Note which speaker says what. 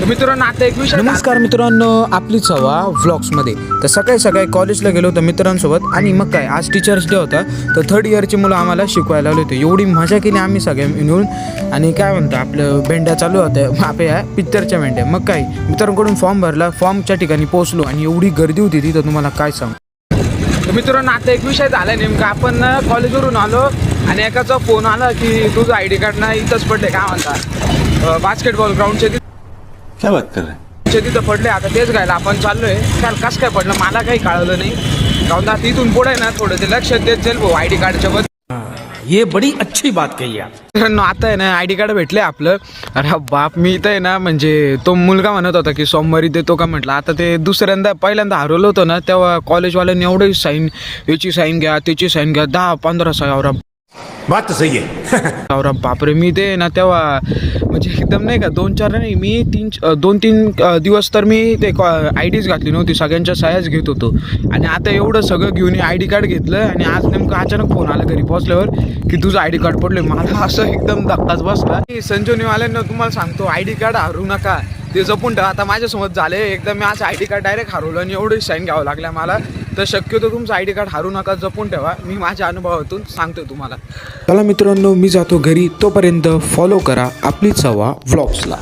Speaker 1: मित्रांनो आता एक विषय
Speaker 2: नमस्कार मित्रांनो, आपली सवा व्लॉग्समध्ये. तर सकाळी सकाळी कॉलेजला गेलो होतो मित्रांसोबत आणि मग काय आज टीचर्स डे होता. तर थर्ड इयरची मुलं आम्हाला शिकवायला आले होते. एवढी मजा केली आम्ही सगळे मिळून. आणि काय म्हणतो आपलं भेंड्या चालू होत्या आपल्या पिक्चरच्या भेंड्या. मग काय मित्रांकडून फॉर्म भरला, फॉर्मच्या ठिकाणी पोहोचलो आणि एवढी गर्दी होती तिथं तुम्हाला काय सांगू.
Speaker 1: तर मित्रांनो आता एक विषय झाला नेमका. आपण कॉलेजवरून आलो आणि एकाचा फोन आला की तुझं ID कार्ड ना इथंच पडले, काय म्हणतात बास्केटबॉल ग्राउंडच्या
Speaker 3: क्या बात कर रहे
Speaker 1: तिथं पडले. आता तेच घ्यायला आपण चाललोय. काल कसं काय पडलं मला काही कळलं नाही. काहून आता इथून पुढे ना थोडं ते लक्ष देत जाईल भाऊ ID कार्डच्या बद्दल.
Speaker 4: ये बड़ी अच्छी बात कही आप.
Speaker 1: मित्रांनो आता आहे ना ID कार्ड भेटले आपलं. अरे बाप, मी इथं आहे ना म्हणजे तो मुलगा म्हणत होता की सोमवारी देतो का म्हटलं. आता ते पहिल्यांदा हरवलं होतं ना तेव्हा कॉलेजवाल्यांनी एवढी साईन, याची साईन घ्या त्याची साईन घ्या, 10-15 साईन.
Speaker 3: बात तो सही है.
Speaker 1: बापरे, मी ते ना तेव्हा म्हणजे एकदम नाही का 2-4 नाही, मी 2-3 दिवस तर मी ते IDच घातली नव्हती, सगळ्यांच्या सायाच घेत होतो. आणि आता एवढं सगळं घेऊन ID कार्ड घेतलं आणि आज नेमकं अचानक फोन आला घरी पोहोचल्यावर की तुझं ID कार्ड पडले. मला असं एकदम धक्काच बसला. संजीवनीवाल्यांना तुम्हाला सांगतो ID कार्ड हरू नका, ते जपून ठेवा. आता माझ्यासोबत झाले एकदम, मी आज ID कार्ड डायरेक्ट हरवलं आणि एवढी साईन घ्यावं लागल्या मला. तर शक्यतो तुमचं ID कार्ड हरू नका, जपून ठेवा. मी माझ्या अनुभवातून सांगतोय तुम्हाला.
Speaker 2: चला मित्रांनो, मी जातो घरी. तोपर्यंत फॉलो करा आपली सवा व्लॉग्सला.